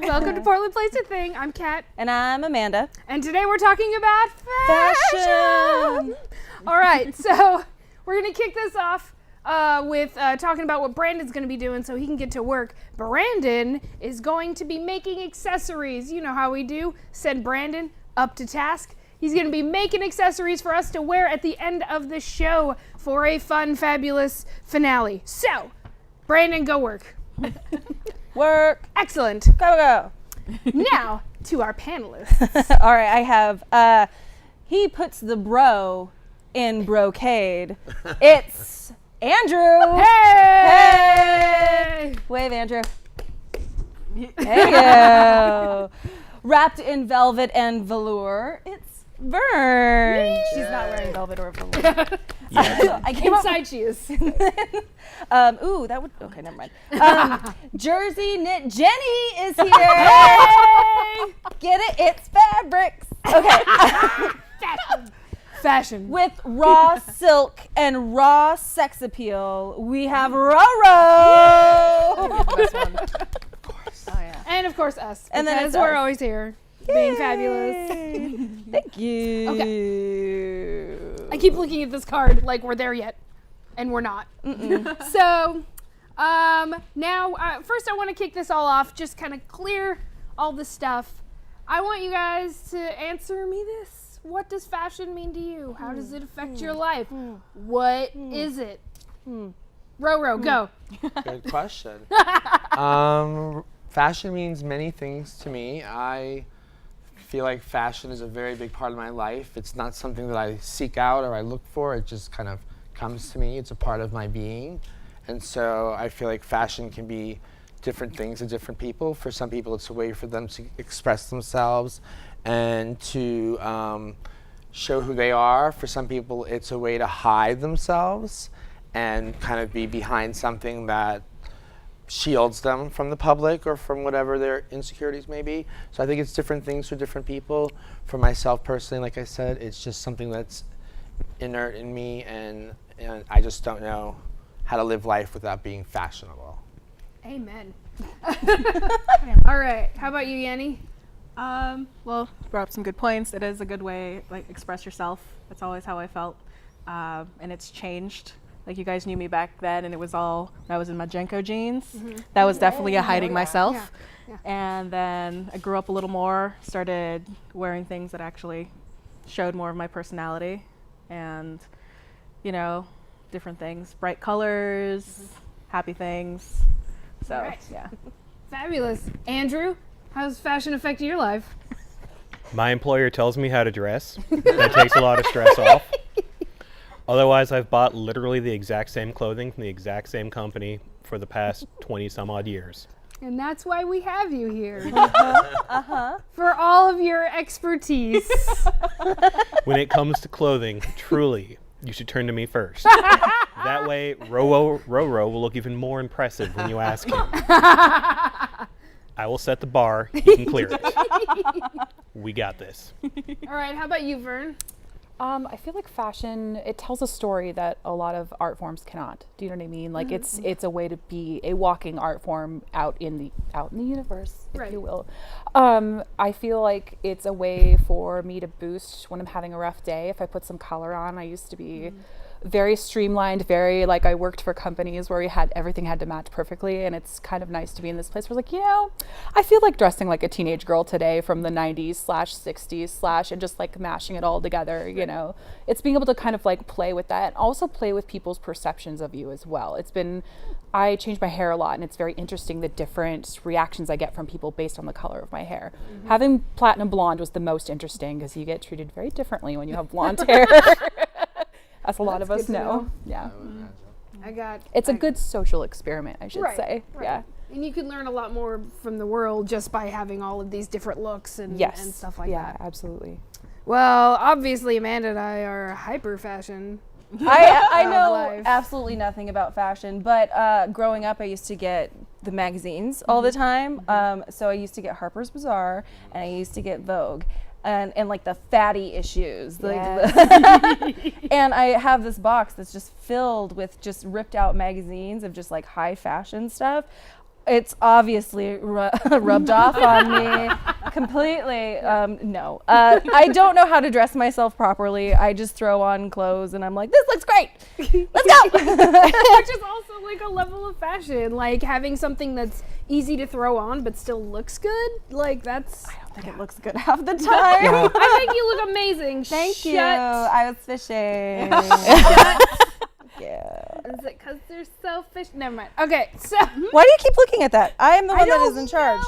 Welcome to Portland Place a Thing. I'm Kat. And I'm Amanda. And today we're talking about fashion. All right, so we're going to kick this off with talking about what Brandon's going to be doing so he can get to work. Brandon is going to be making accessories. You know how we do. Send Brandon up to task. He's going to be making accessories for us to wear at the end of the show for a fun, fabulous finale. So, Brandon, go work. Work. Excellent. Go. Now, to our panelists. All right, I have, he puts the bro in brocade. It's Andrew. Hey! Wave, Andrew. There you go. Wrapped in velvet and velour, it's Vern. Yay! She's not wearing velvet or velour. Yeah. I came Inside she is. Ooh, that would, okay, never mind. Jersey Knit Jenny is here. Hey! Get it? It's fabrics. Okay. Fashion. With raw silk and raw sex appeal, we have Roro. And of course us. And then because it's we're us. always here. Yay. Being fabulous. Thank you. I keep looking at this card like we're there yet. And we're not. So, now, first I want to kick this all off, just kind of clear all the stuff. I want you guys to answer me this. What does fashion mean to you? How does it affect your life? What is it? Roro, go. Good question. Fashion means many things to me. I feel like fashion is a very big part of my life. It's not something that I seek out or I look for. It just kind of comes to me. It's a part of my being. And so I feel like fashion can be different things to different people. For some people, it's a way for them to express themselves and to show who they are. For some people, it's a way to hide themselves and kind of be behind something that shields them from the public or from whatever their insecurities may be. So I think it's different things for different people. For myself personally, like I said, it's just something that's inert in me, and I just don't know how to live life without being fashionable. Amen. All right. How about you, Yenny? Well, brought up some good points. It is a good way, like, express yourself. That's always how I felt. And it's changed. Like, you guys knew me back then, and it was all, I was in my Jenko jeans. That was definitely a hiding myself. Yeah. And then I grew up a little more, started wearing things that actually showed more of my personality and, you know, different things, bright colors, happy things. So, Right. yeah. Fabulous. Andrew, how does fashion affect your life? My employer tells me how to dress. That takes a lot of stress off. Otherwise, I've bought literally the exact same clothing from the exact same company for the past 20 some odd years. And that's why we have you here. For all of your expertise. When it comes to clothing, truly, you should turn to me first. That way, Roro will look even more impressive when you ask him. I will set the bar. You can clear it. We got this. All right, how about you, Vern? I feel like fashion, it tells a story that a lot of art forms cannot. Do you know what I mean? Like it's a way to be a walking art form out in the universe, if you will. I feel like it's a way for me to boost when I'm having a rough day. If I put some color on, I used to be very streamlined, very like I worked for companies where everything had to match perfectly, and it's kind of nice to be in this place where it's like, you know, I feel like dressing like a teenage girl today from the 90s/60s/ and just like mashing it all together, you know. It's being able to kind of like play with that and also play with people's perceptions of you as well. I change my hair a lot, and it's very interesting the different reactions I get from people based on the color of my hair. Having platinum blonde was the most interesting because you get treated very differently when you have blonde hair. As a lot of us know. Yeah. It's a good social experiment, I should say. Right. Yeah. And you can learn a lot more from the world just by having all of these different looks and stuff like that. Yeah, absolutely. Well, obviously Amanda and I are hyper fashion. I know life. absolutely nothing about fashion, but growing up I used to get the magazines all the time. So I used to get Harper's Bazaar and I used to get Vogue. And like the fatty issues. Yes. And I have this box that's just filled with just ripped out magazines of just like high fashion stuff. It's obviously rubbed off on me completely. No, I don't know how to dress myself properly. I just throw on clothes and I'm like, this looks great. Let's go. Which is also like a level of fashion, like having something that's easy to throw on but still looks good. Like that's. I don't think it looks good half the time. I think you look amazing. Thank you. I was fishing. Yeah. Is it because they're selfish? Never mind. Okay, so. Why do you keep looking at that? I am the one that is in charge.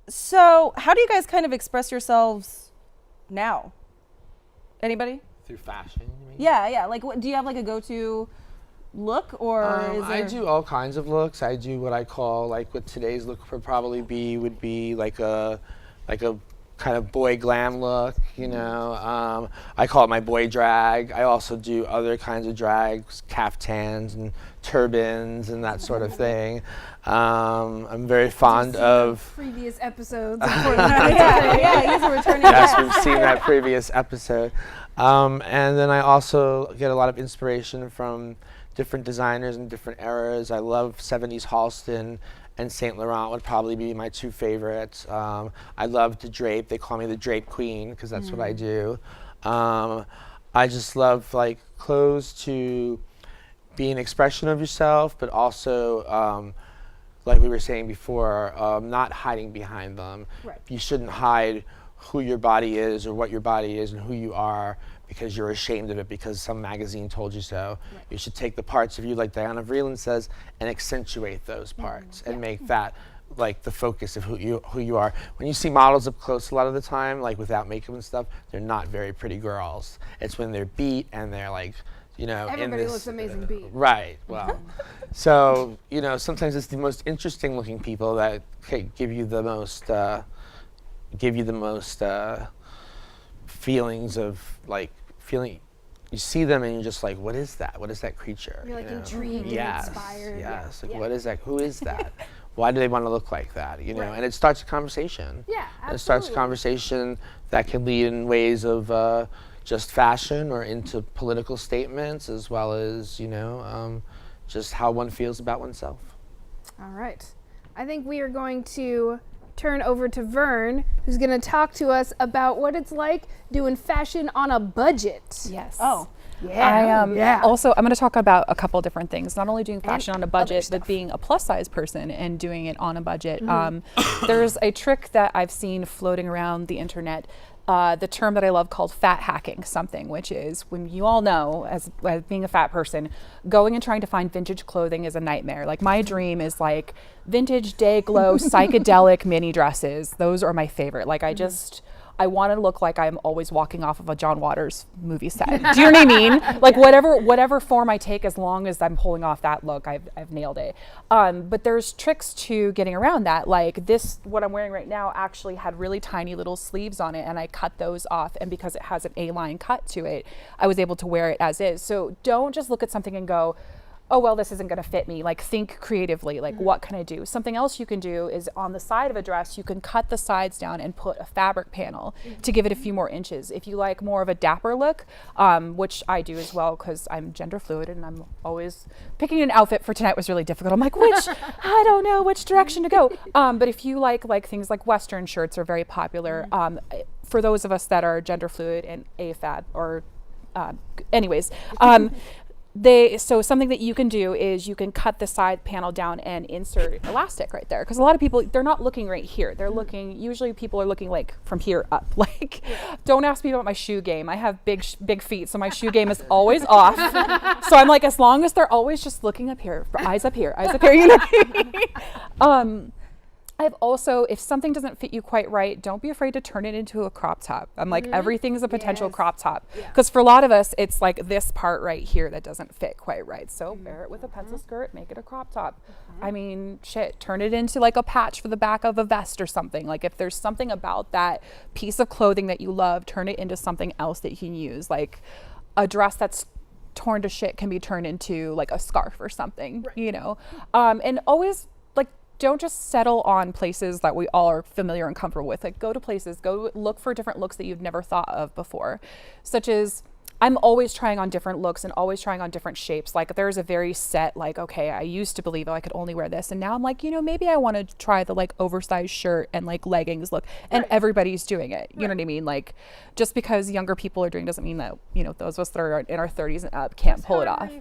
So how do you guys kind of express yourselves now? Anybody? Through fashion, you mean? Yeah. Like, do you have like a go-to look, or is I there... do all kinds of looks. I do what I call, like, what today's look would be like a kind of boy glam look, you know. I call it my boy drag. I also do other kinds of drags, caftans and turbans and that sort of thing. I'm very fond of previous episodes. yeah, he's a returning yes, guest. we've seen that previous episode. And then I also get a lot of inspiration from different designers in different eras. I love 70s Halston and Saint Laurent would probably be my two favorites. I love to drape. They call me the drape queen because that's what I do. I just love like clothes to be an expression of yourself, but also like we were saying before, not hiding behind them. Right. You shouldn't hide who your body is or what your body is and who you are because you're ashamed of it because some magazine told you so. Right. You should take the parts of you, like Diana Vreeland says, and accentuate those parts and make that like the focus of who you are. When you see models up close a lot of the time, like without makeup and stuff, they're not very pretty girls. It's when they're beat and they're like, you know, everybody looks amazing beat. Right. Well, so, you know, sometimes it's the most interesting looking people that give you the most feelings of like feeling. You see them and you're just like, what is that? What is that creature? You're like you know? intrigued and inspired. Yes. Like, what is that? Who is that? Why do they want to look like that? You know, and it starts a conversation. Yeah, absolutely. It starts a conversation that can lead in ways of just fashion or into political statements, as well as, you know, just how one feels about oneself. All right. I think we are going to turn over to Vern, who's going to talk to us about what it's like doing fashion on a budget. Yes. Oh. Yeah. Also, I'm going to talk about a couple different things. Not only doing fashion on a budget, but being a plus size person and doing it on a budget. There's a trick that I've seen floating around the internet. The term that I love called fat hacking something, which is when you all know, as being a fat person, going and trying to find vintage clothing is a nightmare. Like my dream is like vintage day glow psychedelic mini dresses. Those are my favorite. Like I want to look like I'm always walking off of a John Waters movie set. Do you know what I mean? Like whatever form I take, as long as I'm pulling off that look, I've nailed it. But there's tricks to getting around that. Like this, what I'm wearing right now actually had really tiny little sleeves on it, and I cut those off. And because it has an A-line cut to it, I was able to wear it as is. So don't just look at something and go, oh, well, this isn't going to fit me. Like think creatively, like what can I do? Something else you can do is on the side of a dress, you can cut the sides down and put a fabric panel to give it a few more inches. If you like more of a dapper look, which I do as well because I'm gender fluid and I'm always picking an outfit for tonight was really difficult. I'm like, I don't know which direction to go. But if you like things like Western shirts are very popular. For those of us that are gender fluid and AFAB or anyways, so something that you can do is you can cut the side panel down and insert elastic right there. Because a lot of people, they're not looking right here. They're looking, usually people are looking like from here up. Like, don't ask me about my shoe game. I have big feet, so my shoe game is always off. So I'm like, as long as they're always just looking up here, eyes up here, you know what I mean? I've also, if something doesn't fit you quite right, don't be afraid to turn it into a crop top. I'm like, everything is a potential crop top. Because for a lot of us, it's like this part right here that doesn't fit quite right. So wear it with a pencil skirt, make it a crop top. I mean, shit, turn it into like a patch for the back of a vest or something. Like if there's something about that piece of clothing that you love, turn it into something else that you can use. Like a dress that's torn to shit can be turned into like a scarf or something, you know? And always, like, don't just settle on places that we all are familiar and comfortable with. Like, go to places, go look for different looks that you've never thought of before, such as I'm always trying on different looks and always trying on different shapes. Like there's a very set, like, okay, I used to believe I could only wear this. And now I'm like, you know, maybe I want to try the like oversized shirt and like leggings look, and everybody's doing it. You know what I mean? Like just because younger people are doing doesn't mean that, you know, those of us that are in our 30s and up can't pull it off.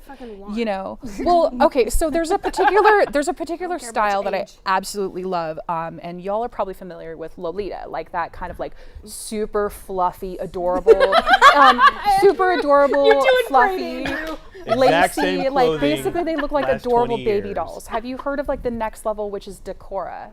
You know? Well, okay. So there's a particular style that I absolutely love. And y'all are probably familiar with Lolita, like that kind of like super fluffy, adorable, super adorable, fluffy, lacy, like basically they look like adorable baby dolls. Have you heard of like the next level, which is Decora,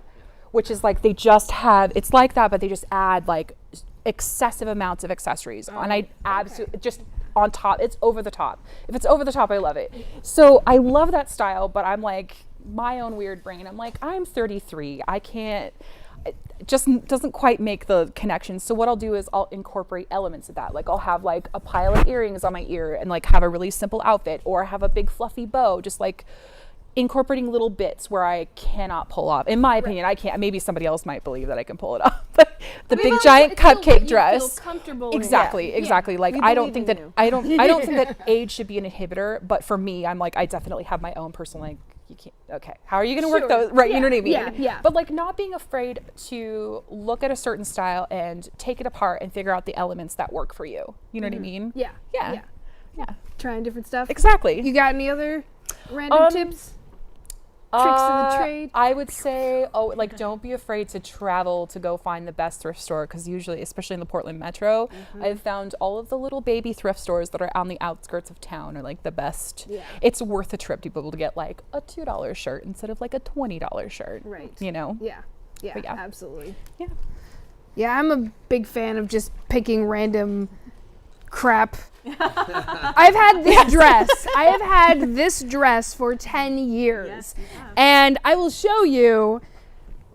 which is like they just have, it's like that, but they just add like excessive amounts of accessories. And I absolutely just on top, it's over the top. If it's over the top, I love it. So I love that style, but I'm like my own weird brain. I'm like, I'm 33. I can't, it just doesn't quite make the connection. So what I'll do is I'll incorporate elements of that. Like I'll have like a pile of earrings on my ear and like have a really simple outfit, or have a big fluffy bow, just like incorporating little bits where I cannot pull off. In my opinion, I can't. Maybe somebody else might believe that I can pull it off. But the big giant cupcake dress. Exactly. Like I don't think that I don't think that age should be an inhibitor, but for me, I'm like I definitely have my own personal like you can't, okay, how are you going to work those? Right. You know what I mean? Yeah. But like not being afraid to look at a certain style and take it apart and figure out the elements that work for you. You know what I mean? Yeah. Trying different stuff. Exactly. You got any other random tips? Tricks of the trade? I would say, like don't be afraid to travel to go find the best thrift store, because usually, especially in the Portland metro, I've found all of the little baby thrift stores that are on the outskirts of town are like the best. It's worth a trip to be able to get like a $2 shirt instead of like a $20 shirt. Right. You know? Yeah, absolutely. Yeah, I'm a big fan of just picking random crap. I've had this dress. I have had this dress for 10 years. And I will show you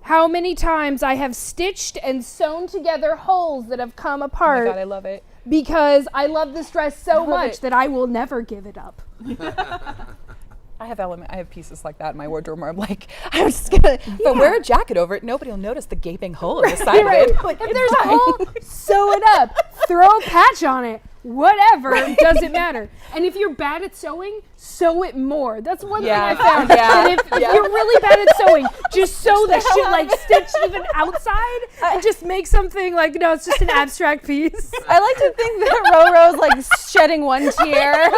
how many times I have stitched and sewn together holes that have come apart. Oh my God, I love it. Because I love this dress so much that I will never give it up. I have pieces like that in my wardrobe where I'm like, I'm just gonna, if I wear a jacket over it, nobody will notice the gaping hole in the side of it. Like, if there's a hole, sew it up, throw a patch on it, whatever, doesn't matter. And if you're bad at sewing, sew it more. That's one thing I found. And if you're really bad at sewing, just sew the shit, like stitch even outside, and just make something like, no, it's just an abstract piece. I like to think that Roro's like shedding one tear.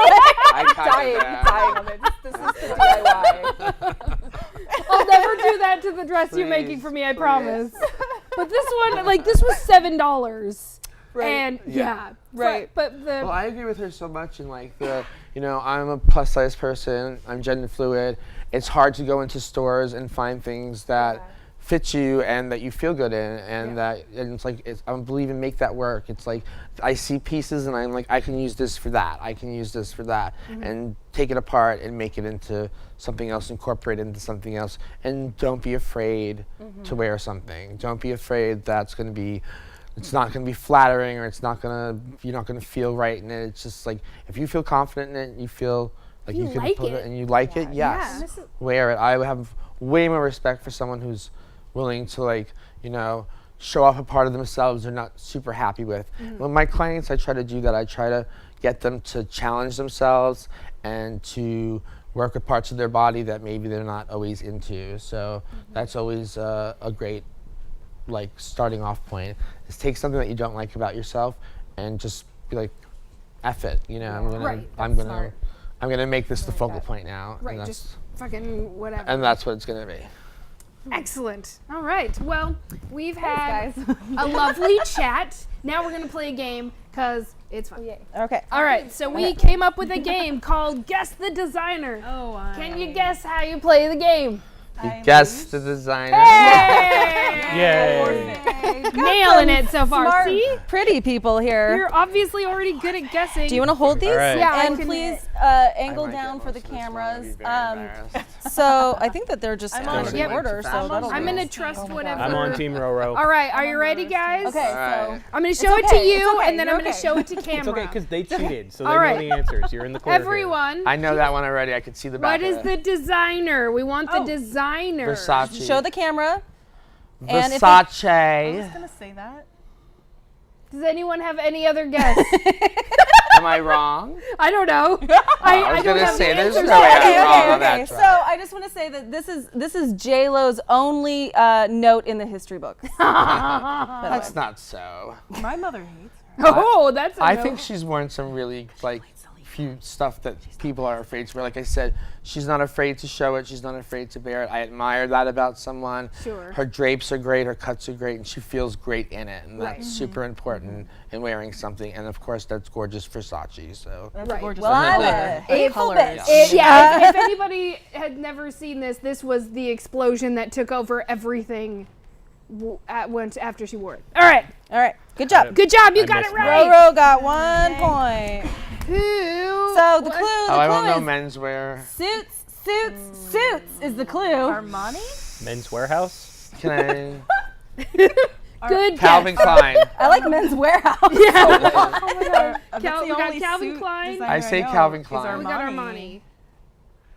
dying on it. This is the DIY. I'll never do that to the dress you're making for me, I promise. But this one, like, this was $7. Right. And right. But well, I agree with her so much in like you know, I'm a plus size person, I'm gender fluid. It's hard to go into stores and find things that fit you and that you feel good in, and it's like, I believe in make that work. It's like I see pieces and I'm like, I can use this for that, I can use this for that, and take it apart and make it into something else, incorporate it into something else. And don't be afraid to wear something. Don't be afraid that's going to be, it's not going to be flattering, or you're not going to feel right in it. It's just like, if you feel confident in it, you feel like you can put it and you like it, yes, wear it. I have way more respect for someone who's willing to, like, you know, show off a part of themselves they're not super happy with. When my clients, I try to do that. I try to get them to challenge themselves and to work with parts of their body that maybe they're not always into. So that's always a great, like, starting off point, is take something that you don't like about yourself and just be like, F it, you know, I'm gonna make this the focal point now. Right, and just fucking whatever. And that's what it's gonna be. Excellent. All right. Well, we've had a lovely chat. Now we're gonna play a game because it's fun. Okay. All right. So we came up with a game called Guess the Designer. Can you guess how you play the game? You guess the designer. Hey! Yay. Nailing it so far. Smart, See? pretty people here. You're obviously already good at guessing. Do you want to hold these? All right. Yeah, I And can- please I angle might get down for the most of this wrong. I'd be cameras. very embarrassed. So I think that they're just I'm on on Yep. order. So that'll I'm do. gonna trust whatever. I'm on Team Roro. All right, are you ready, guys? Okay, All right. I'm gonna show it to okay, it's you, okay, and then I'm you're gonna okay. show it to camera. It's okay because they cheated, so they All know right. the answers. You're in the clear. here. Everyone, I know that one already. I could see the back what is of the it. designer? We want the designer. Versace. Show the camera. and if Versace. I was gonna say that. Does anyone have any other guess? Am I wrong? I don't know. I was don't gonna have say the there's answers. no way I'm Okay, wrong okay, on that okay. track. So I just want to say that this is J Lo's only note in the history books. That's not so. My mother hates her. Oh, that's a I no. think she's worn some really few stuff that people are afraid to wear. Like I said, she's not afraid to show it. She's not afraid to bear it. I admire that about someone. Sure. Her drapes are great. Her cuts are great, and she feels great in it. And Right. that's super important in wearing something. And of course, that's gorgeous Versace. So That's Right. a gorgeous Well, I'm color. a hateful Colors. bitch. Yeah, if anybody had never seen this, this was the explosion that took over everything after she wore it. All right, All right, good job. good job, you I got it missed right. Roro got 1 point. Who? So the what- clue, Oh, I don't know is menswear. suits is the clue. Armani? Men's Warehouse. Can Good Calvin guess. Klein. I like Men's Warehouse. Yeah. That's Cal- the we got only Calvin suit Klein. designer I say know Calvin is Klein. We got Armani.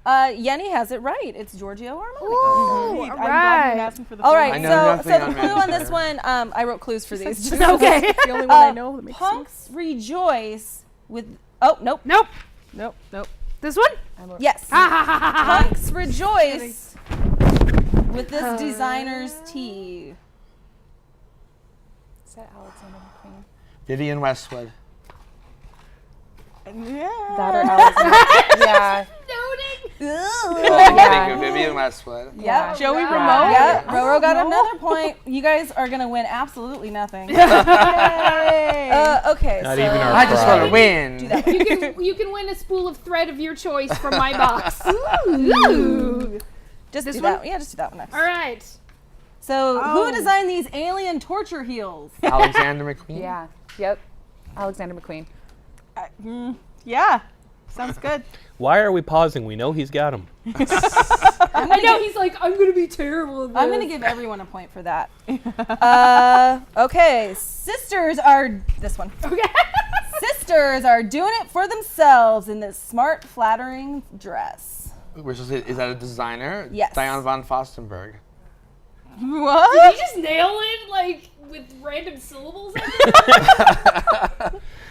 Yenny has it right. It's Giorgio Armani. Ooh, I'm all glad right. you're asking for the All full right, I name. know so nothing the on clue on this men's one, I wrote clues for these. Just Okay. It's the only one I know that makes sense. Punks rejoice with. Oh nope. Nope. Nope. This one? Yes. Ha ha ha ha ha. Punks rejoice with this designer's tee. Is that Alexander McQueen? Vivian Westwood. Yeah. That or Alexander? Yeah. Noting. I think of Vivian Westwood. Yeah. Joey Right. Ramone? Yeah, Roro got another point. You guys are gonna win absolutely nothing. Okay, Not so even our I just want to pride. win. You can win a spool of thread of your choice from my box. Ooh. just This do one? that. Yeah, just do that one next. All right. So, Oh. who designed these alien torture heels? Alexander McQueen. Yeah. Yep. Alexander McQueen. Yeah. Sounds good. Why are we pausing? We know he's got them. I know he's like, I'm gonna be terrible at this. I'm gonna give everyone a point for that. Okay, sisters are this one. Okay. Sisters are doing it for themselves in this smart, flattering dress. Is that a designer? Yes. Diane von Fostenberg. What? Did he just nail it like with random syllables?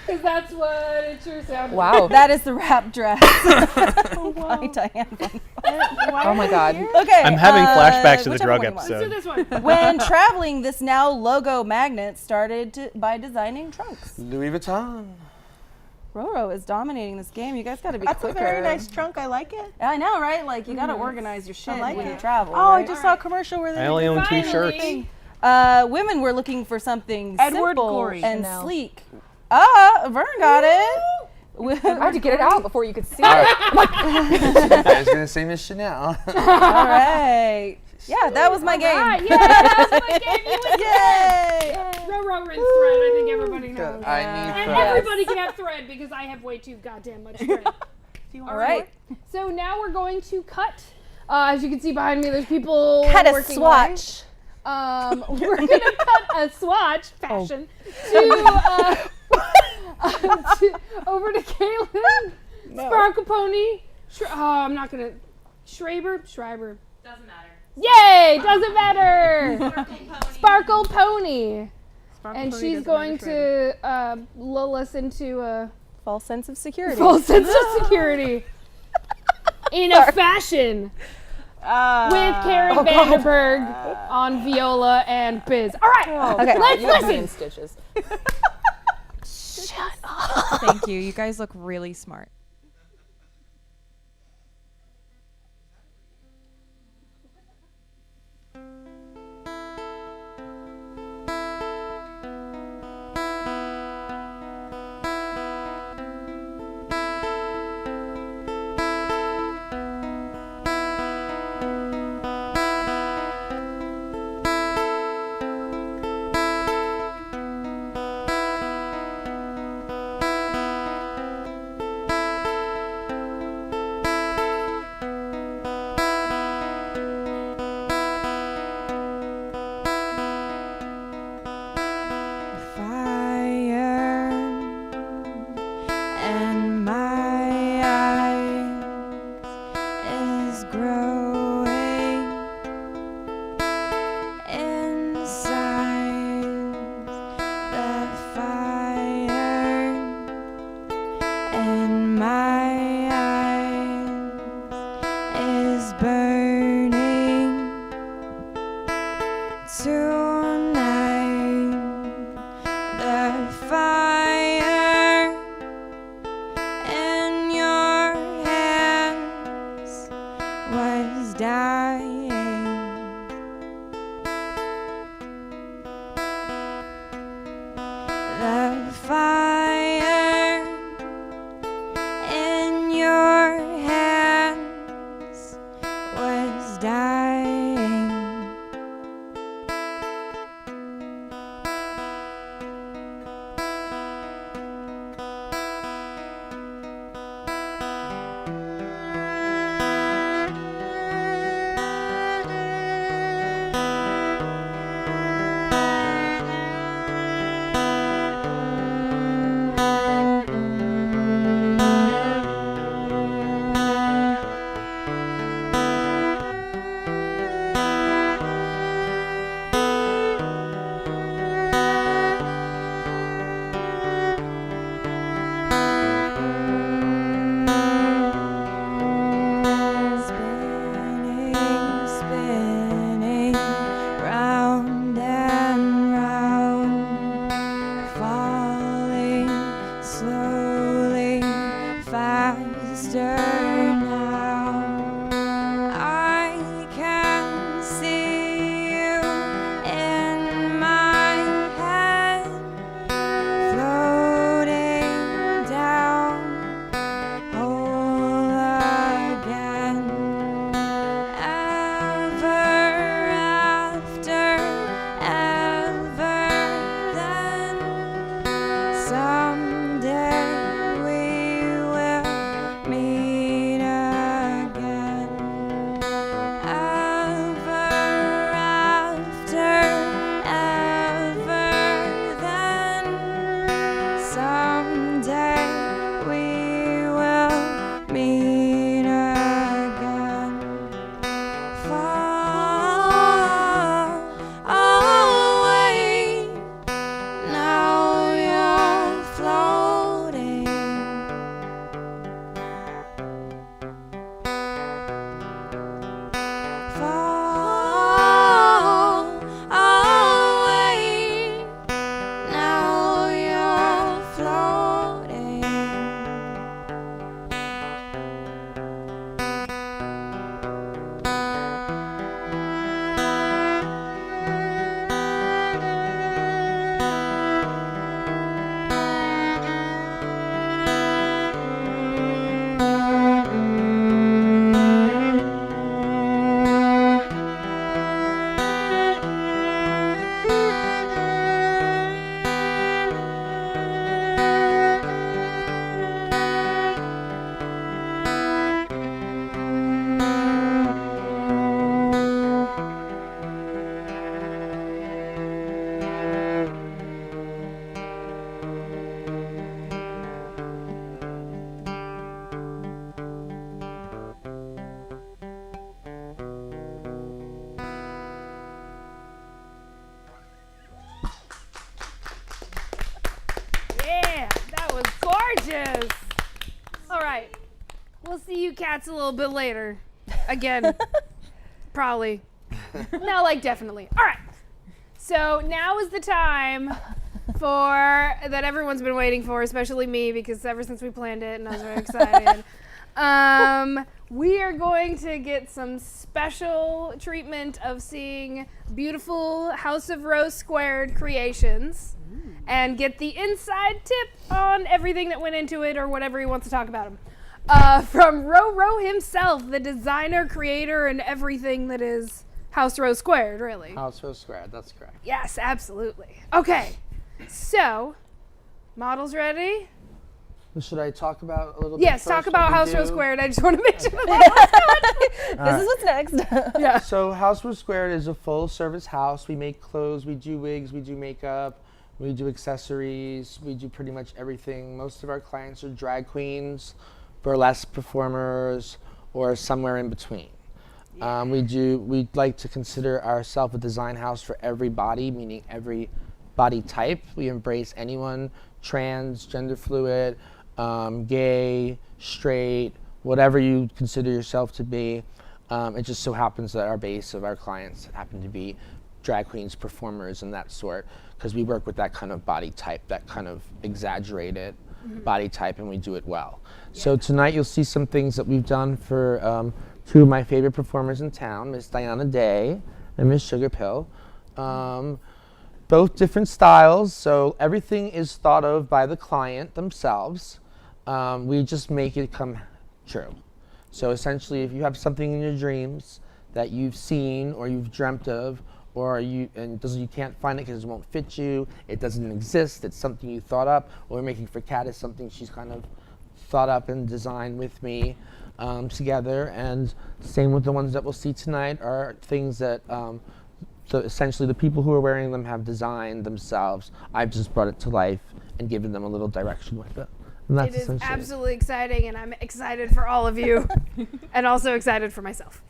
Because that's what it sure sounded like. Wow. That is the wrap dress. By Diane von. Oh my God. Okay. I'm having flashbacks to the whichever drug one you want. Let's do episode. this one. When traveling, this now logo magnet started by designing trunks. Louis Vuitton. Roro is dominating this game. You guys got to be That's quicker. a very nice trunk. I like it. I know, right? Like you got to organize your shit like when you it. travel. Oh, I right? just saw a commercial where they I only own 2 Finally. shirts. Women were looking for something Edward simple Gorey. and Chanel. sleek. Vern got it. I had to get it out before you could see All it. right. I was gonna say Miss Chanel. All right. Yeah, that was my game. Right, yeah, that's my game. You win. Yay! Row rinse thread. I think everybody knows. I need And thread. everybody can have thread because I have way too goddamn much thread. All right. So now we're going to cut. As you can see behind me, there's people Cut a working away. swatch. We're gonna cut a swatch fashion to, over to Kaelyn, SparklePony. I'm not gonna. Schreiber. Doesn't matter. Yay! Doesn't matter. SparklePony. And she's going to lull us into a False sense of security. full sense of security in a fashion with Karen Vanderburg on viola and biz. All right, Okay. let's You have me listen. in stitches. Thank you. You guys look really smart. tonight. The fire in your hands was dying. The fire in your hands was dying. Spinning, spinning, round and round, falling slowly, faster now. I can see you in my head, floating down whole again. Ever after, ever then. Someday we will meet again. Ever after, ever then. Someday we will meet again. Far away, now you're floating. Far away, now you're floating. Yeah, that was gorgeous. All right. We'll see you cats a little bit later. Again. Probably. No, like definitely. All right. So now is the time that everyone's been waiting for, especially me, because ever since we planned it and I was very excited. We are going to get some special treatment of seeing beautiful House of Rose Squared creations and get the inside tip on everything that went into it or whatever he wants to talk about them. From Ro himself, the designer, creator, and everything that is House Rose Squared, really. House Rose Squared, that's correct. Yes, absolutely. Okay, so, models ready? Should I talk about a little bit? Yes, first talk what about we House do? Rose Squared. I just want to make sure that This is what's next. yeah. So House Rose Squared is a full service house. We make clothes, we do wigs, we do makeup, we do accessories, we do pretty much everything. Most of our clients are drag queens, burlesque performers, or somewhere in between. We'd like to consider ourselves a design house for every body, meaning every body type. We embrace anyone, trans, gender fluid, gay, straight, whatever you consider yourself to be. It just so happens that our base of our clients happen to be drag queens, performers, and that sort, because we work with that kind of body type, that kind of exaggerated body type, and we do it well. So tonight you'll see some things that we've done for 2 of my favorite performers in town, Miss Diana Day and Miss Sugar Pill. Both different styles, so everything is thought of by the client themselves. We just make it come true. So essentially, if you have something in your dreams that you've seen or you've dreamt of, or you can't find it because it won't fit you, it doesn't exist, it's something you thought up, or we're making for Kat is something she's kind of thought up and designed with me together. And same with the ones that we'll see tonight are things that so essentially the people who are wearing them have designed themselves. I've just brought it to life and given them a little direction with it. And that's It is essentially absolutely exciting, and I'm excited for all of you, and also excited for myself.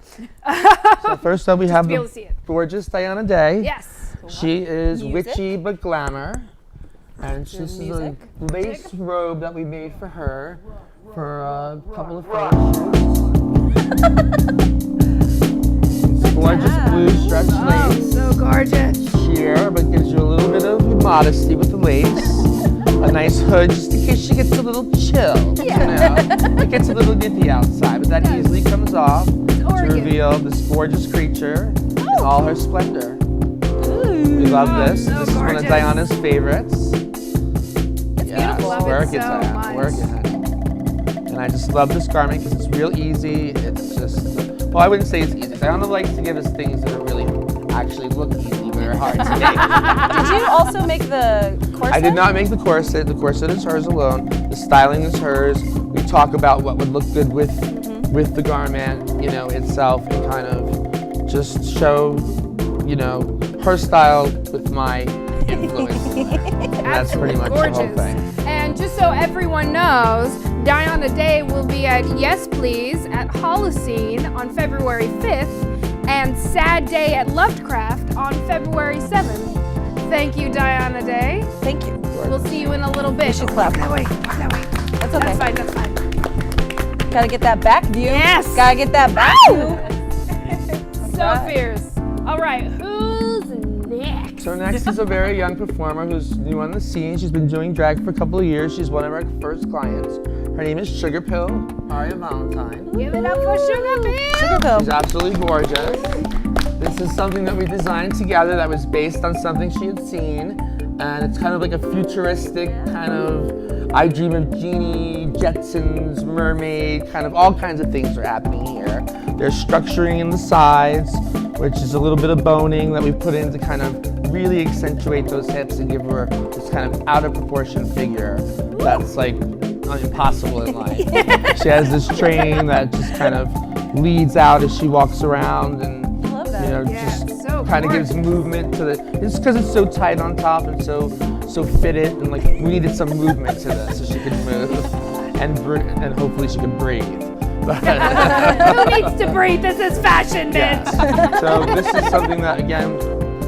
So first up we have to be able the to see it. gorgeous Diana Day. Yes. She is Music. witchy but glamour. And this is a music. lace robe that we made for her for a couple of photo shoots. Gorgeous blue stretch Oh, lace. so gorgeous. Sheer, but gives you a little bit of modesty with the lace. A nice hood, just in case she gets a little chill. Yeah. You know? It gets a little nippy outside, but that easily comes off to Oregon. reveal this gorgeous creature in all her splendor. We love this. so This is one of gorgeous. Diana's favorites. It's beautiful. Love it Work it, so Diana. much. Work it, honey. And I just love this garment because it's real easy. It's just, well, I wouldn't say it's easy. Diana likes to give us things that are really actually look easy, but are hard to make. Did you also make the corset? I did not make the corset. The corset is hers alone. The styling is hers. We talk about what would look good with the garment, you know, itself, and kind of just show, you know, her style with my influence. And that's pretty much the whole Gorgeous. thing. And just so everyone knows, Diana Day will be at Yes Please at Holocene on February 5th and Sad Day at Lovecraft on February 7th. Thank you, Diana Day. Thank you. We'll see you in a little bit. You should clap. That way. That's okay. That's fine, that's fine. Gotta get that back view. Yes. Gotta get that back view. So right. fierce. All right, who's next? So next is a very young performer who's new on the scene. She's been doing drag for a couple of years. She's one of our first clients. Her name is Sugar Pill, Aria Valentine. Give it up for Sugar Pill. Sugar pill. She's absolutely gorgeous. This is something that we designed together that was based on something she had seen. And it's kind of like a futuristic kind of, I Dream of Genie, Jetsons, Mermaid, kind of all kinds of things are happening here. There's structuring in the sides, which is a little bit of boning that we put in to kind of really accentuate those hips and give her this kind of out of proportion figure that's like impossible in life. She has this train that just kind of leads out as she walks around, and you know, Yeah, just so kind of gives movement to the. It's because it's so tight on top and so fitted, and like we needed some movement to this so she could move and hopefully she could breathe. Who needs to breathe? This is fashion, bitch. So this is something that again,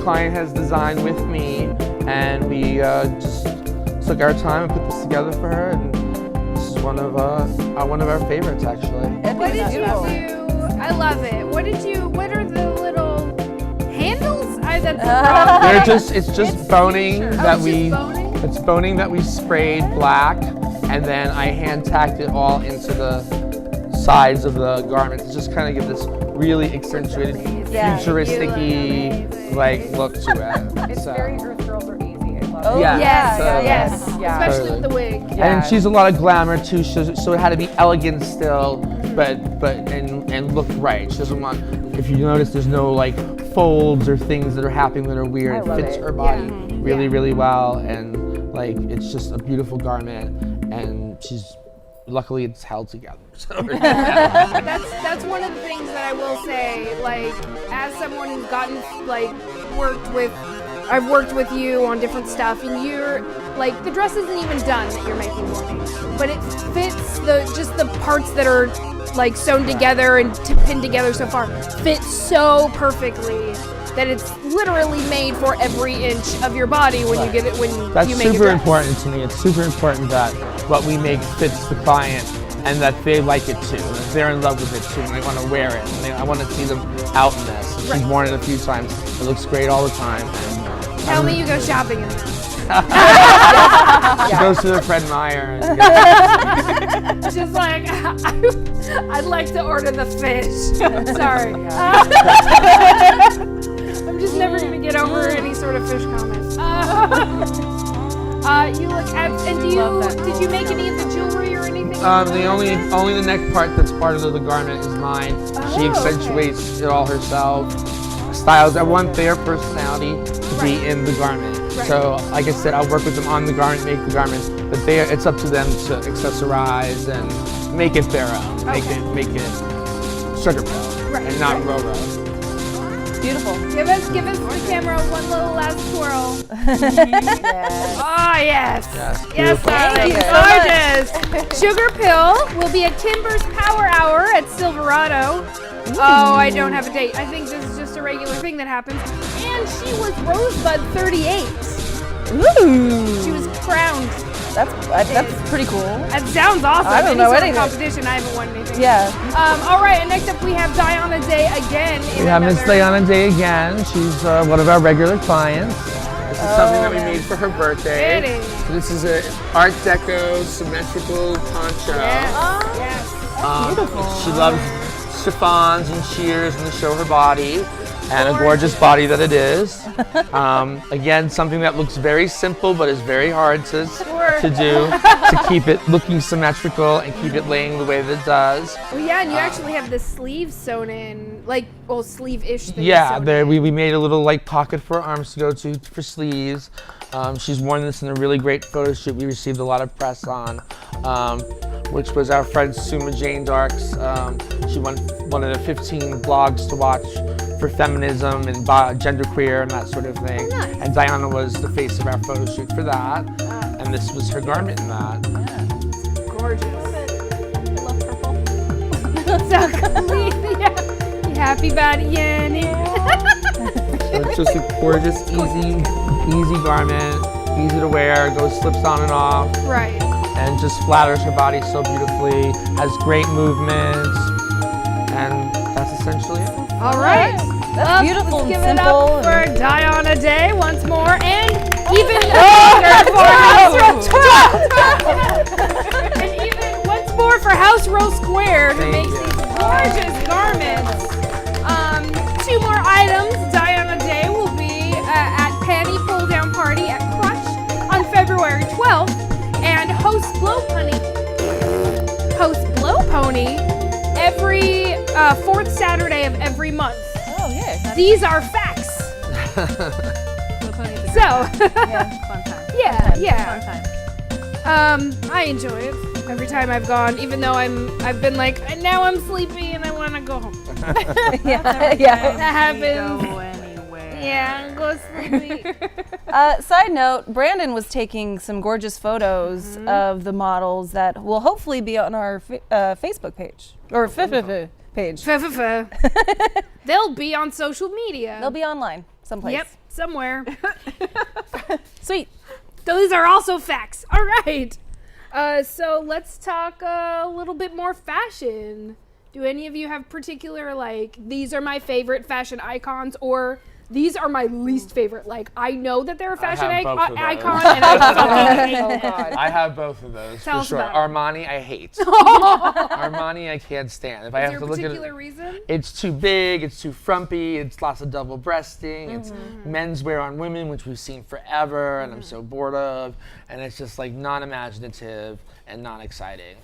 client has designed with me, and we just took our time and put this together for her, and this is one of our favorites actually. What did you do? I love it. What are the little handles? They're just, it's just boning that it's we, just boning? it's boning that we sprayed black, and then I hand tacked it all into the sides of the garment to just kind of give this really accentuated, futuristic-y like look to it. It's So. very Earth Girls Are Easy. I love Oh, it. Yeah. Yes, Totally. yes. Yeah. Especially Totally. with the wig. And she's a lot of glamour too, so it had to be elegant still, but and look right. She doesn't want. If you notice, there's no like folds or things that are happening that are weird. I It love fits it. her body Yeah. really, Yeah. really well, and like it's just a beautiful garment. And she's luckily it's held together. So That's one of the things that I will say, like, as someone who's gotten, like, I've worked with you on different stuff, and you're, like, the dress isn't even done that you're making for me, but it fits just the parts that are, like, sewn together and pinned together so far, fit so perfectly that it's literally made for every inch of your body when you get it, when that's you make a super dress. important to me. It's super important that what we make fits the client and that they like it too. That they're in love with it too, and they want to wear it. And I want to see them out in this. And she's worn it a few times. It looks great all the time. And Tell me you go shopping in this. she goes to her friend Meyer. And gets Just like, I'd like to order the fish. Sorry. I'm just never going to get over any sort of fish comments. You look at, and did you make any of the jewelry or anything? the only the neck part that's part of the garment is mine. She accentuates it all herself. Styles. I want their personality to be in the garment. So, like I said, I'll work with them on the garment, make the garment, but it's up to them to accessorize and make it their own. Make it sugar pill and not Roro. Beautiful. Give us the camera one little last twirl. Yes. Oh yes. Yes, Darling. Gorgeous. Sugar Pill will be at Timber's Power Hour at Silverado. Oh, I don't have a date. I think this is just a regular thing that happens. And she was Rosebud 38. Ooh. She was crowned. That's pretty cool. That sounds awesome. I don't know Any sort of anything. competition. I haven't won anything. Yeah. All right, and next up we have Diana Day again. We have Miss Diana Day again. She's one of our regular clients. This is something that we made for her birthday. It is. So this is an Art Deco symmetrical poncho. Yes. Beautiful. She loves chiffons and sheers and to show her body, and a gorgeous body that it is. Again, something that looks very simple but is very hard to do, to keep it looking symmetrical and keep it laying the way that it does. Well, yeah, and you actually have the sleeves sewn in, like, well, sleeve-ish thing. Yeah, sewn there in. we made a little like pocket for arms to go to for sleeves. She's worn this in a really great photo shoot we received a lot of press on, which was our friend Suma Jane Darks. She won one of the 15 blogs to watch for feminism and genderqueer and that sort of thing. Nice. And Diana was the face of our photo shoot for that. And this was her garment in that. Gorgeous. I love purple. So clean. Yeah. You happy about it, Yanni? So it's just a gorgeous, easy garment, easy to wear, goes slips on and off. Right. And just flatters her body so beautifully, has great movements, and that's essentially it. All right. That's beautiful Let's and give simple. it up for Diana Day once more, and even and even once more for House Row Square, who Thank makes you. these gorgeous garments. Two more items. Diana Day will be at Panty Pull Down Party at Crush on February 12th, and host Blow Pony every fourth Saturday of every month. Oh, yeah. These are facts. So, Fun time. yeah. Fun time. I enjoy it every time I've gone, even though I've been like, now I'm sleepy and I want to go home. Yeah. That happens. Go anywhere. Yeah, go sleepy. Side note, Brandon was taking some gorgeous photos of the models that will hopefully be on our Facebook page. Or page. They'll be on social media. They'll be online someplace. Yep, somewhere. Sweet. Those are also facts. All right. So let's talk a little bit more fashion. Do any of you have particular, like, these are my favorite fashion icons, or these are my least favorite? Like, I know that they're a fashion have both of those. icon, and I fucking hate Oh, them. God. I have both of those Tell for us sure. about it. Armani, I hate. Armani, I can't stand. If I Is have there to a look at particular it, reason? it's too big, it's too frumpy, it's lots of double breasting, it's menswear on women, which we've seen forever, and I'm so bored of, and it's just like non-imaginative and non-exciting.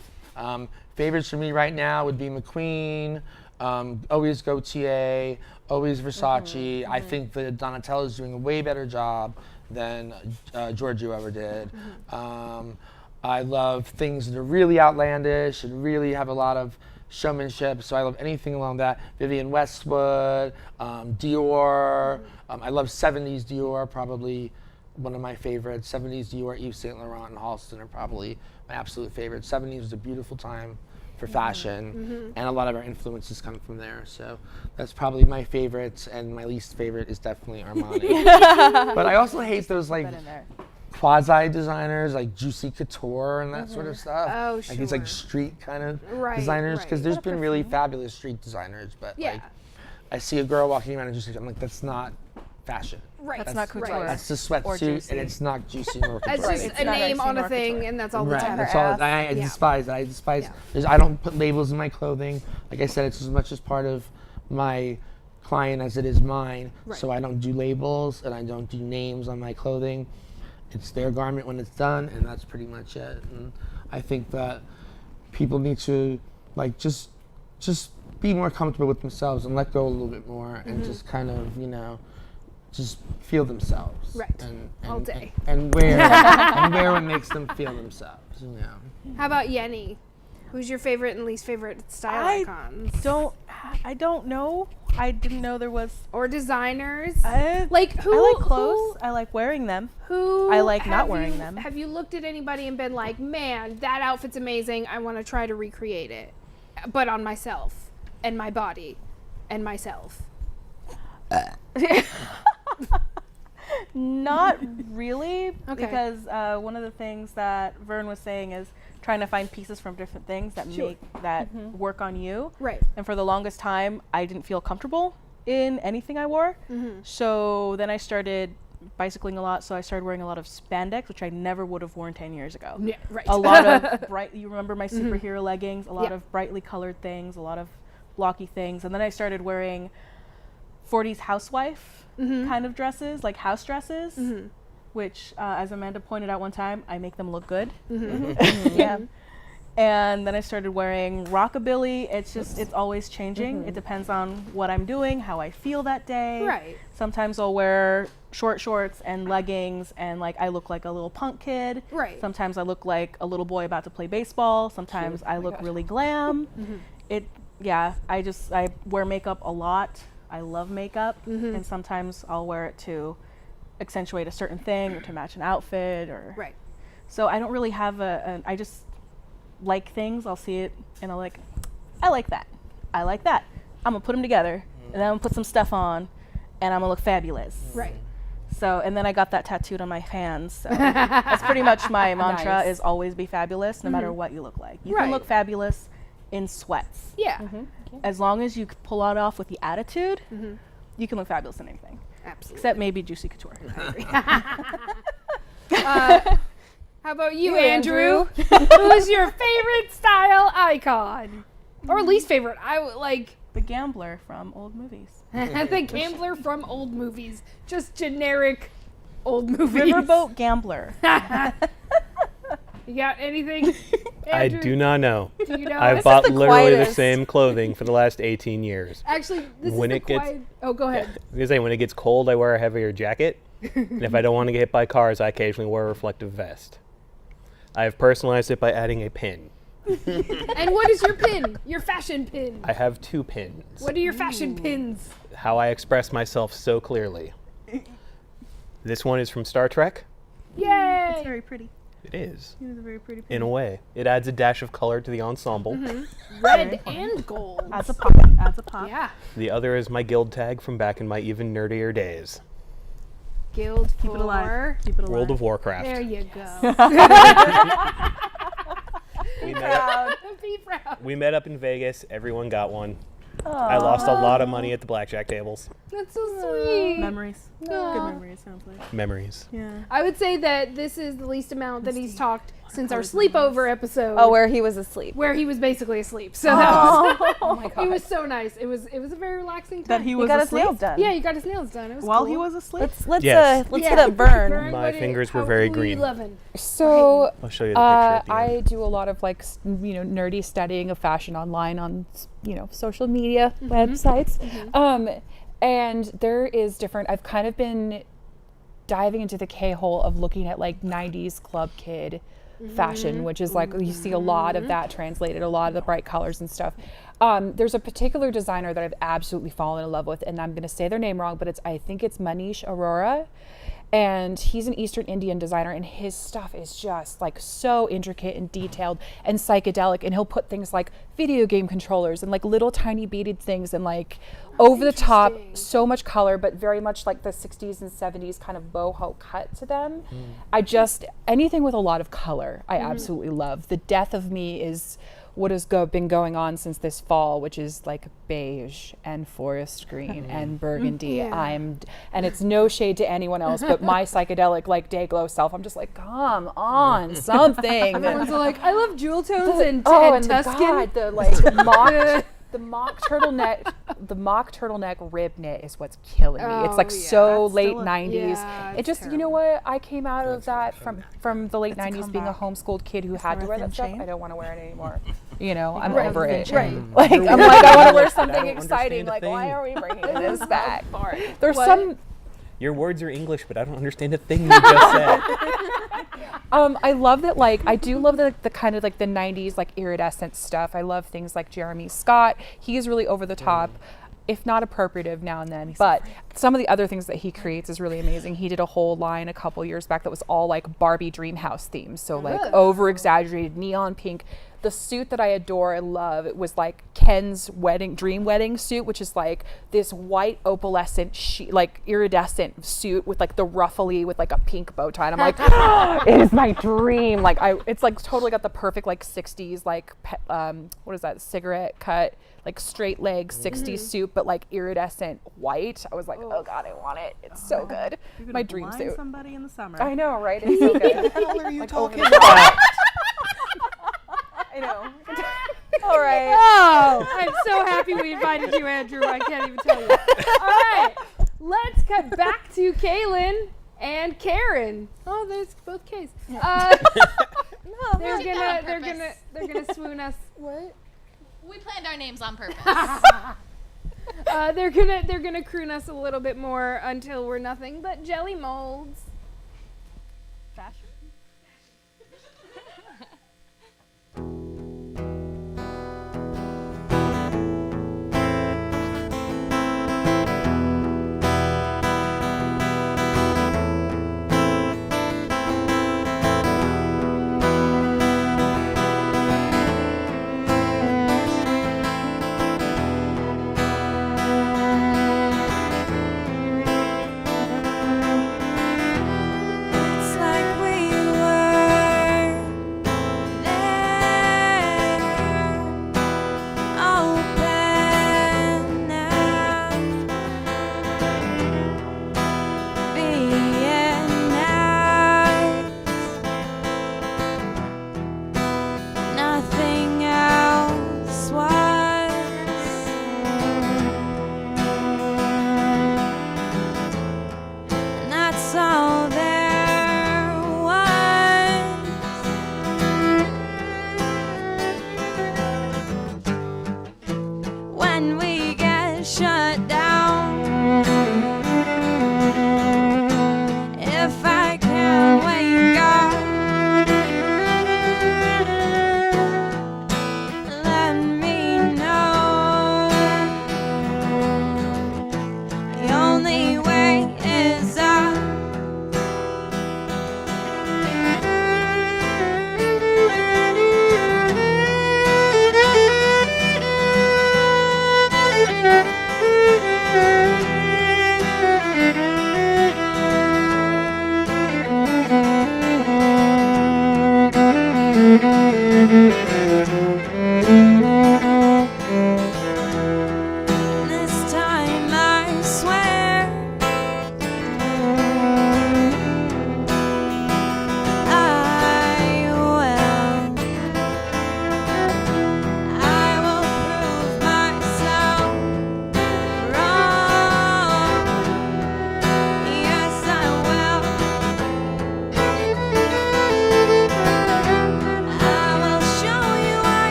Favorites for me right now would be McQueen, always Gaultier, always Versace. I think that Donatella is doing a way better job than Giorgio ever did. I love things that are really outlandish and really have a lot of showmanship, so I love anything along that. Vivienne Westwood, Dior. I love 70s Dior, probably one of my favorites. 70s Dior, Yves Saint Laurent, and Halston are probably my absolute favorites. 70s was a beautiful time for fashion, and a lot of our influences come from there. So that's probably my favorites, and my least favorite is definitely Armani. But I also hate those like quasi designers like Juicy Couture and that sort of stuff. Oh, Like these like sure. street kind of Right, designers, because right. there's been really fabulous street designers, but Yeah. like I see a girl walking around in Juicy, I'm like, that's not fashion. Right. That's not couture. That's the Or sweatsuit, Juicy. and it's not Juicy nor It's couture. just It's a not name actually on a nor thing, couture. and that's all the Right, time. that's all. ass. I Yeah. despise that. I despise. Yeah. I don't put labels in my clothing. Like I said, it's as much as part of my client as it is mine. Right. So I don't do labels and I don't do names on my clothing. It's their garment when it's done, and that's pretty much it. And I think that people need to like just be more comfortable with themselves and let go a little bit more, and just kind of just feel themselves. Right. And All day. And wear and wear what makes them feel themselves. How about Yenny? Who's your favorite and least favorite style icons? I don't know. I didn't know there was. Or designers? I Like who? like clothes. I like wearing them. Who? I like not have wearing you- them. Have you looked at anybody and been like, man, that outfit's amazing. I want to try to recreate it, but on myself and my body and myself. Not really, Okay. because one of the things that Vern was saying is trying to find pieces from different things that Sure. make that work on you. Right. And for the longest time, I didn't feel comfortable in anything I wore. So then I started bicycling a lot, so I started wearing a lot of spandex, which I never would have worn 10 years ago. Yeah. Right. A lot of bright, you remember my superhero leggings, a lot Yeah. of brightly colored things, a lot of blocky things. And then I started wearing 40s housewife kind of dresses, like house dresses, which, as Amanda pointed out one time, I make them look good. Yeah. And then I started wearing rockabilly. It's always changing. It depends on what I'm doing, how I feel that day. Right. Sometimes I'll wear short shorts and leggings and like I look like a little punk kid. Right. Sometimes I look like a little boy about to play baseball. Sometimes I look really glam. I wear makeup a lot. I love makeup, and sometimes I'll wear it to accentuate a certain thing or to match an outfit or Right. So I don't really have I just like things. I'll see it and I like that. I like that. I'm gonna put them together and then I'm gonna put some stuff on and I'm gonna look fabulous. Right. So, and then I got that tattooed on my hands. So that's pretty much my mantra Nice. is always be fabulous no matter what you look like. You Right. can look fabulous in sweats. Yeah. As long as you pull it off with the attitude, you can look fabulous in anything. Absolutely. Except maybe Juicy Couture. How about you, Andrew? Who's your favorite style icon? Or least favorite? I would like The gambler from old movies. the gambler from old movies. Just generic old movies. Riverboat gambler. You got anything? I Andrew? do not know. Do you know? I've This is bought the literally the quietest. same clothing for the last 18 years. Actually, this When is it the gets- quiet. Oh, go ahead. I was gonna say, when it gets cold, I wear a heavier jacket. And if I don't want to get hit by cars, I occasionally wear a reflective vest. I have personalized it by adding a pin. And what is your pin? Your fashion pin. I have 2 pins. What are your fashion pins? How I express myself so clearly. This one is from Star Trek. Yay! It's very pretty. It is, It is a very pretty. in a way. It adds a dash of color to the ensemble. Red and gold. Adds a pop. Adds a pop. Yeah. The other is my guild tag from back in my even nerdier days. Guild Keep it alive. Keep it alive. World of Warcraft. There you go. We met, up, Be proud. we met up in Vegas. Everyone got one. I lost a lot of money at the blackjack tables. That's so sweet. Memories. Good Aw. memories, sounds like. Memories. Yeah. I would say that this is the least amount that he's talked since our sleepover episode. Oh, where he was asleep. where he was basically asleep. So that was, Oh my god. it was so nice. It was a very relaxing time. That he He was got his asleep nails done. yeah, he got his nails done. It was while cool. he was asleep. Let's Yes. let's Yeah. hit up Vern. Vern, My what did- fingers were how very were you green. loving? So I'll show you the picture at the I end. do a lot of like nerdy studying of fashion online on social media websites, and there is different. I've kind of been diving into the K-hole of looking at like 90s club kid fashion, which is like you see a lot of that translated, a lot of the bright colors and stuff. There's a particular designer that I've absolutely fallen in love with, and I'm going to say their name wrong, but I think it's Manish Arora. And he's an Eastern Indian designer, and his stuff is just like so intricate and detailed and psychedelic. And he'll put things like video game controllers and like little tiny beaded things and like over the top, so much color, but very much like the 60s and 70s kind of boho cut to them. I just, anything with a lot of color, I absolutely love. The death of me is what has been going on since this fall, which is like beige and forest green and burgundy. And it's no shade to anyone else, but my psychedelic like day glow self, I'm just like, come on, something. Everyone's like, I love jewel tones and God, Tuscan. the like mock turtleneck rib knit is what's killing me. It's like so late 90s. It just, you know what? I came out of that from the late 90s being a homeschooled kid who had to wear that stuff. I don't want to wear it anymore. You know, I'm over it. Like, I'm like, I want to wear something exciting. Like, why are we bringing this back? There's some. Your words are English, but I don't understand a thing you just said. I love that, like, I do love the kind of like the 90s, like iridescent stuff. I love things like Jeremy Scott. He is really over the top, if not appropriative now and then. But some of the other things that he creates is really amazing. He did a whole line a couple years back that was all like Barbie Dreamhouse themes. So like over exaggerated neon pink. The suit that I adore and love, it was like Ken's dream wedding suit, which is like this white opalescent, like iridescent suit with like the ruffly with like a pink bow tie. And I'm like, it is my dream. Like it's like totally got the perfect like 60s, like, what is that, cigarette cut, like straight leg 60s suit, but like iridescent white. I was like, oh God, I want it. It's so good. My dream suit. Somebody in the summer. I know, right? It's so good. What the hell are you Like, talking over the about? I know. All right. Oh, I'm so happy we invited you, Andrew. I can't even tell you. All right, let's cut back to Kaelyn and Karen. Oh, there's both K's. They're gonna swoon us. What? We planned our names on purpose. They're gonna croon us a little bit more until we're nothing but jelly molds. Fashion.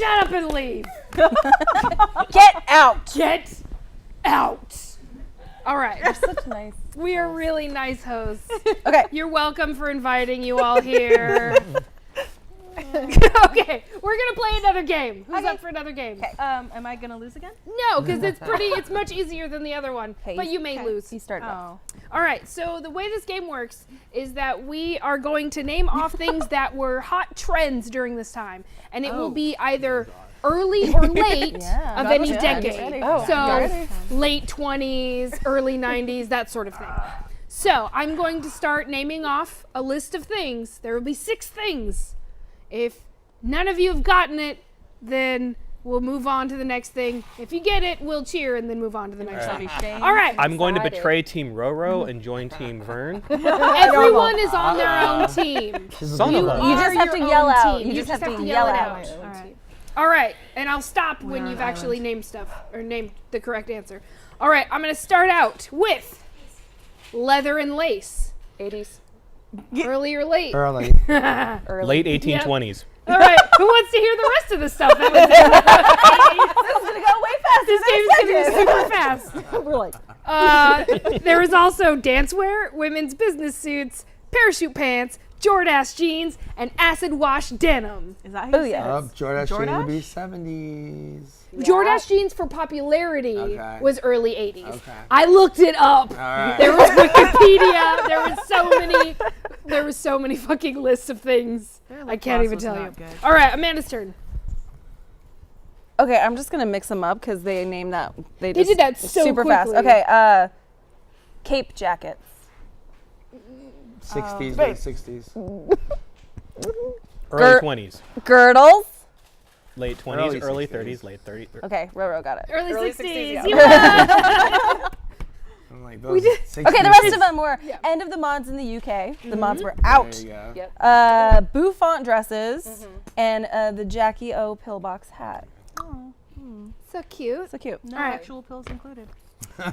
shut up and leave. Get out. Get out. All right. Such nice. We are really nice hosts. Okay. You're welcome for inviting you all here. Okay, we're gonna play another game. Who's up for another game? Am I gonna lose again? No, because it's much easier than the other one. Okay, But you may lose. You started. Oh. All right, so the way this game works is that we are going to name off things that were hot trends during this time, and it will be either early or late of any decade. So late 20s, early 90s, that sort of thing. So I'm going to start naming off a list of things. There will be 6 things. If none of you have gotten it, then we'll move on to the next thing. If you get it, we'll cheer and then move on to the next thing. All right. I'm going to betray Team Roro and join Team Vern. Everyone is on their own team. Son of a- You just have to your yell own out. team. You just have to yell it out. All right, and I'll stop when you've actually named stuff or named the correct answer. All right, I'm going to start out with leather and lace. 80s. Early or late? Early. Late 1820s. All right, who wants to hear the rest of the stuff? That was This is gonna go way faster. This game is going to be super fast. We're like, There is also dancewear, women's business suits, parachute pants, Jordache jeans, and acid wash denim. Is that how you say yeah. it? Jordache jeans would be Jordache? 70s. Jordache jeans for popularity Okay. was early 80s. Okay. I looked it up. All right. There was Wikipedia. There was so many fucking lists of things. I can't Ross even was tell you. not good. All right, Amanda's turn. okay, I'm just gonna mix them up because they named that. They They just did that so super fast. quickly. Okay, cape jackets. 60s, late 60s. Early 20s. Girdles. Late 20s, Early early 60s. 30s, late 30s. Okay, Roro got it. Early 60s. yeah. You won. I'm like, those 60s. Okay, the rest of them were end of the mods in the UK. The mods were out. There you go. Bouffant dresses and the Jackie O pillbox hat. So cute. So cute. No All right. actual pills included.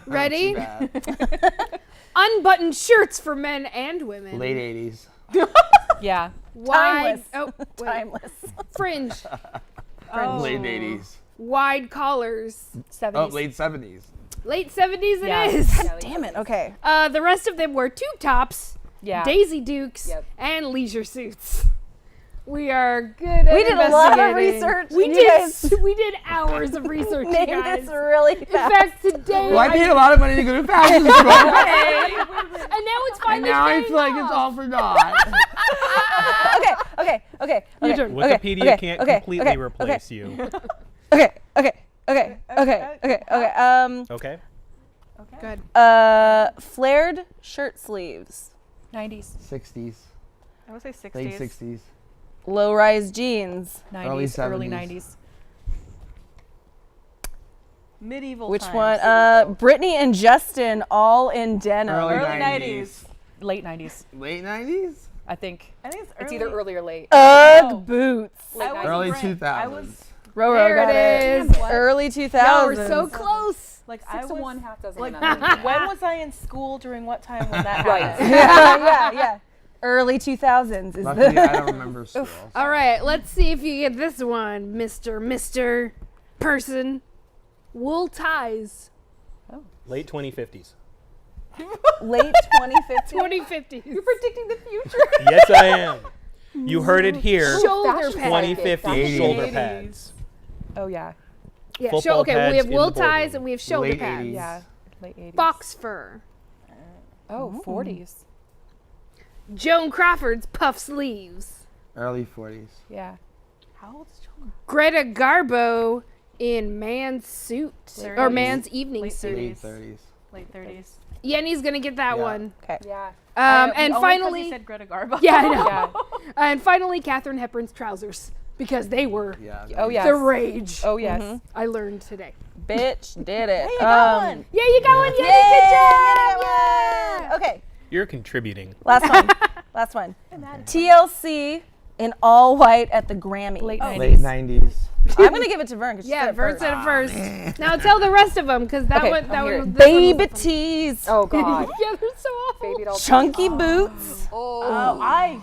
Ready? Too bad. Unbuttoned shirts for men and women. Late 80s. Yeah. Wide. Timeless. Oh, wait. Timeless. Fringe. Late 80s. Wide collars. 70s. Oh, late 70s. Late 70s Yeah. it is. Yeah, Damn it. Okay. The rest of them were tube tops, Yeah. Daisy Dukes, Yep. and leisure suits. We are good at We did a lot of investigating. research. We and did. you guys We did hours of research, you named guys. this really In fast. fact, today, Well, I paid a lot of money to go to fashion school. and now it's And finally now I paying feel like off. it's all for naught. Okay. Your turn. Wikipedia can't completely replace you. Okay. Okay? Good. Flared shirt sleeves, 90s. 60s. I would say 60s. Late 60s. low-rise jeans. 90s. Early 70s. 90s. Medieval Which times. one? Brittany and Justin all in denim. Early Early 90s. Late 90s. Late 90s? I think. I think it's It's early. either early or late. Ugg boots. Late was 90s. Early great. 2000s. I was Roro There got it is. Early 2000s. Y'all were so close. like Six I of was one, half dozen like of another. when was I in school during what time when that Right. happened? yeah. Early 2000s is Luckily, the I don't remember school. All right, let's see if you get this one, Mr. Person. Wool ties. Late 2050s. late 2050s. 2050. You're predicting the future. Yes, I am. You heard it here. Shoulder pads. 2050 80s. shoulder pads. Oh, yeah. Yeah, Football okay, pads we have in wool the ties boardroom. and we have shoulder Late pads. 80s. Yeah. Late 80s. Fox fur. Oh, 40s. Joan Crawford's puff sleeves. Early 40s. Yeah. How old is John? Greta Garbo in man's suit or 30s. man's evening Late suit. Late 30s. Late 30s. Yenny's gonna get that Yeah. one. Yeah. And Only 'cause finally, he said Greta Garbo. yeah, I know. Yeah. And finally, Katharine Hepburn's trousers because they were Yeah. Oh, yes. the rage. Oh, yes. I learned today. Bitch did it. Hey, you got one. Yeah, you got one, Yenny. Yay, Good job. yeah. Okay, You're contributing. last one. Last one. TLC in all white at the Grammys. Late 90s. Late 90s. I'm gonna give it to Vern because Yeah, Vern said it first. man. Now tell the rest of them because that Okay, one, that I'm one, here. this one was Baby fun. tees, Oh, God. Yeah, they're so awful. Baby doll. chunky boots, Oh, I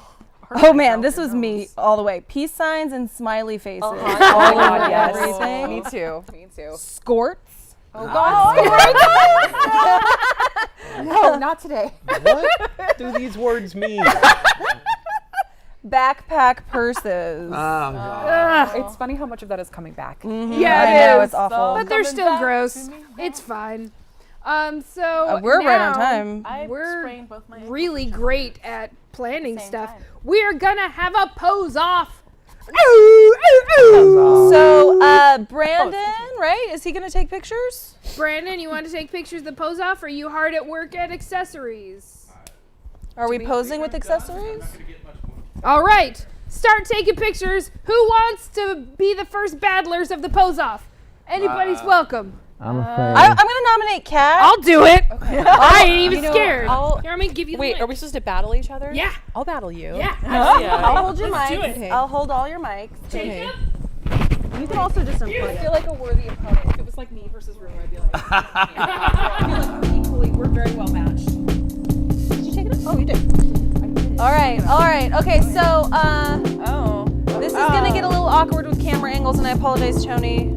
Oh man, this was me all the way. Peace signs and smiley faces. Oh my God, yes. Everything. Me too. Me too. Skorts. Oh God. No, not today. What do these words mean? Backpack purses. Oh, God. It's funny how much of that is coming back. Yeah, I it know, is. it's awful. But they're still gross. It's fine. So We're right on now time. I We're sprained both my ankles. really great at planning stuff. We are gonna have a pose off. So, Brandon, right? Is he gonna take pictures? Brandon, you want to take pictures of the pose off? Or are you hard at work at accessories? Are we posing with accessories? All right, start taking pictures. Who wants to be the first battlers of the pose off? Anybody's welcome. I'm afraid. I'm gonna nominate Kat. I'll do it. I ain't even scared. I'll- Here, I'm gonna give you the Wait, mic. are we supposed to battle each other? Yeah. I'll battle you. Yeah. I'll hold your Let's do mics. it. I'll hold all your mics. Jacob? You can also just I unplug feel like a worthy opponent. If it was like me versus Rue, I'd be like, I feel like we're equally, we're very well matched. Did you take it up? Oh, you did. All right. Okay, so this is gonna get a little awkward with camera angles, and I apologize, Tony.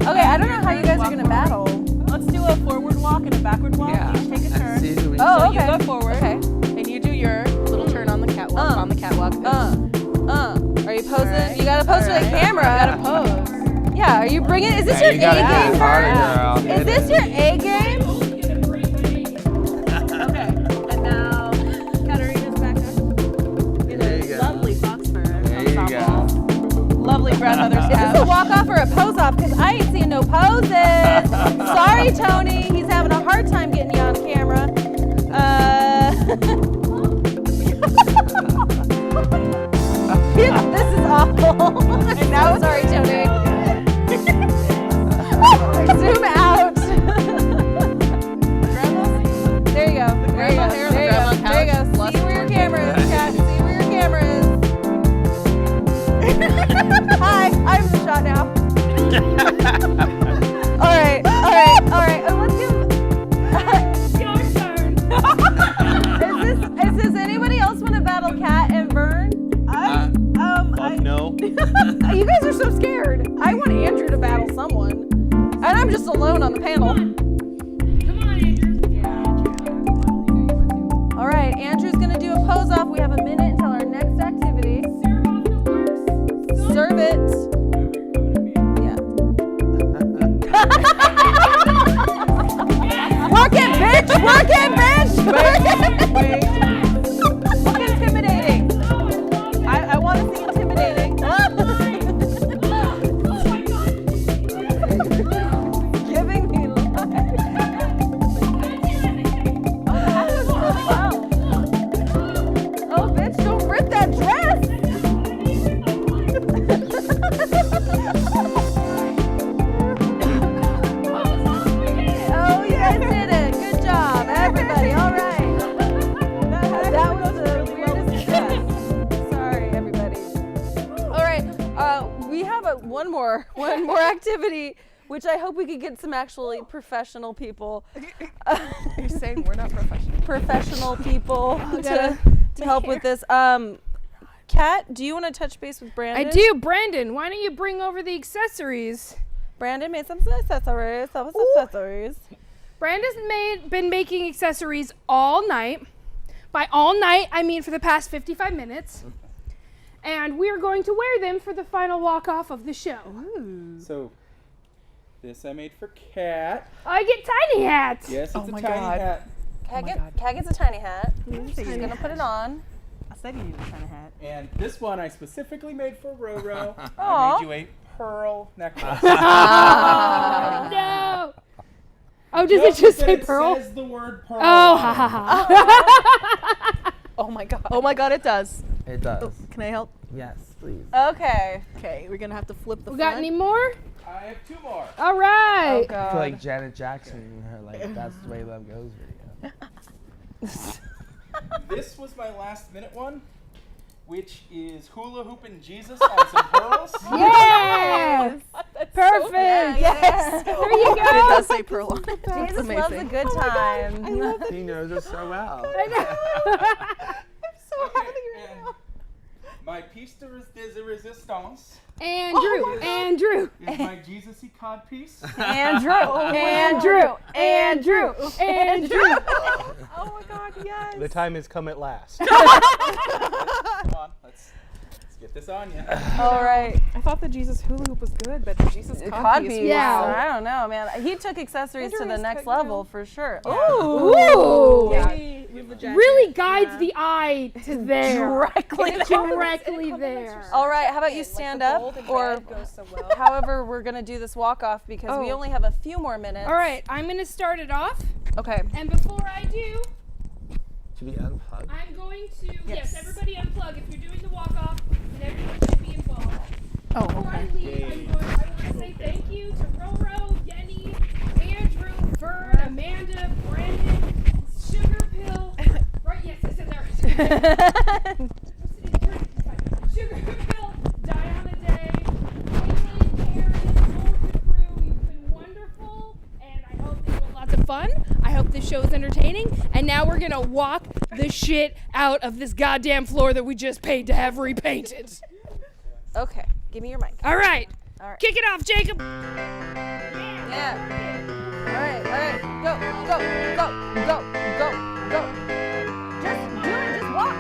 Okay, I don't know how you guys are gonna battle. Let's do a forward walk and a backward walk. Yeah. Each take a turn. See who we- Oh, So okay. you go forward, Okay. and you do your little turn on the catwalk. On the catwalk. Are you posing? Alright. You gotta pose for the Alright. camera. You gotta pose. Yeah, are you bringing? Is this Yeah, your you A gotta game, get harder, Vern? girl. Is this your A game? Okay. And now Katarina's back up. In There a you go. lovely fox fur There you ensemble. Lovely grandmother's Is this a couch. walk off or a pose off? Because I ain't seeing no poses. Sorry, Tony. He's having a hard time getting you on camera. This is awful. And now, sorry, Tony. Zoom out. There you go. There you go. hair on the There you grandma go. There you couch. go. See where your camera is, Kat. See where your camera is. Hi, I'm the shot now. All right. Let's give. Is this anybody else want to battle Kat and Vern? Fuck no. You guys are so scared. I want Andrew to battle someone, and I'm just alone on the panel. Come on, Andrew. All right, Andrew's gonna do a pose off. We have a minute until our next activity. Serve it. Yeah. Work it, bitch! Work it, bitch! Work it! Look intimidating. I want to see intimidating. Giving me life. Oh, bitch, don't rip that dress! Oh, you guys did it. Good job, everybody. All right. That was the weirdest dress. Sorry, everybody. All right. We have one more activity, which I hope we could get some actually professional people. You're saying we're not professional. Professional people to help with this. Kat, do you want to touch base with Brandon? I do. Brandon, why don't you bring over the accessories? Brandon made some accessories. Brandon's been making accessories all night. By all night, I mean for the past 55 minutes. And we're going to wear them for the final walk-off of the show. So, this I made for Kat. I get tiny hats. Yes, it's Oh a my tiny God. hat. Kat gets a tiny hat. She's gonna put it on. I said you need a kind of hat. And this one I specifically made for Roro. Aw. I made you a pearl necklace. No. Oh, does it just that say it pearl? says the word pearl. Oh, ha ha ha. Oh my God. Oh my god, it does. It does. Can I help? Yes, please. Okay. Okay, we're gonna have to flip the We front. got any more? I have two more. All right. I feel like Janet Jackson and her like That's the Way Love Goes video. This was my last minute one, which is hula hooping Jesus on some pearls. Yes. Perfect. Yes. There you It go. does say pearl on it. That's Jesus loves a amazing. good time. He knows us so well. I know. my piece de resistance Andrew. Andrew. is my Jesus-y cod piece. Andrew. Andrew. Andrew. Andrew. Oh my God, yes. The time has come at last. Come on, let's get this on you. All right. I thought the Jesus hula hoop was good, but the Jesus Cod piece. Yeah. I don't know, man. He took accessories to the Andrew is next cooking level for sure. Ooh. Yeah. Really guides the eye to there. Directly Directly there. All right, how about you stand up, or however we're gonna do this walk off because we only have a few more minutes. All right, I'm going to start it off. Okay. And before I do, To be unplugged. I'm going to, yes, everybody unplug. If you're doing the walk off, then everyone should be involved. Oh, Before I leave, I want to say thank you to Roro, Yenny, Andrew, Vern, Amanda, Brandon, Sugar Pill. Right, yes, I said that right. Sugar Pill, Diana Day, Kaelyn, Aaron, all of the crew. You've been wonderful, and I hope that you had lots of fun. I hope this show is entertaining. And now we're going to walk the shit out of this goddamn floor that we just paid to have repainted. Okay, give me your mic. All right. All right. Kick it off, Jacob. Yeah. All right. Go. Just do it. Just walk.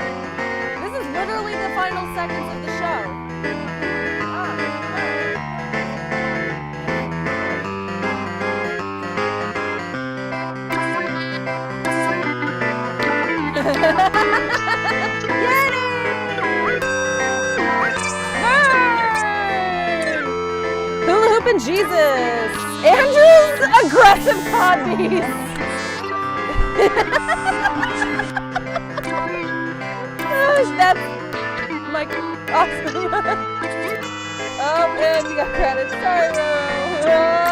This is literally the final seconds of the show. Hula hooping Jesus. Andrew's aggressive cod piece. That's like awesome. Oh, and you got credit. Sorry, Roro.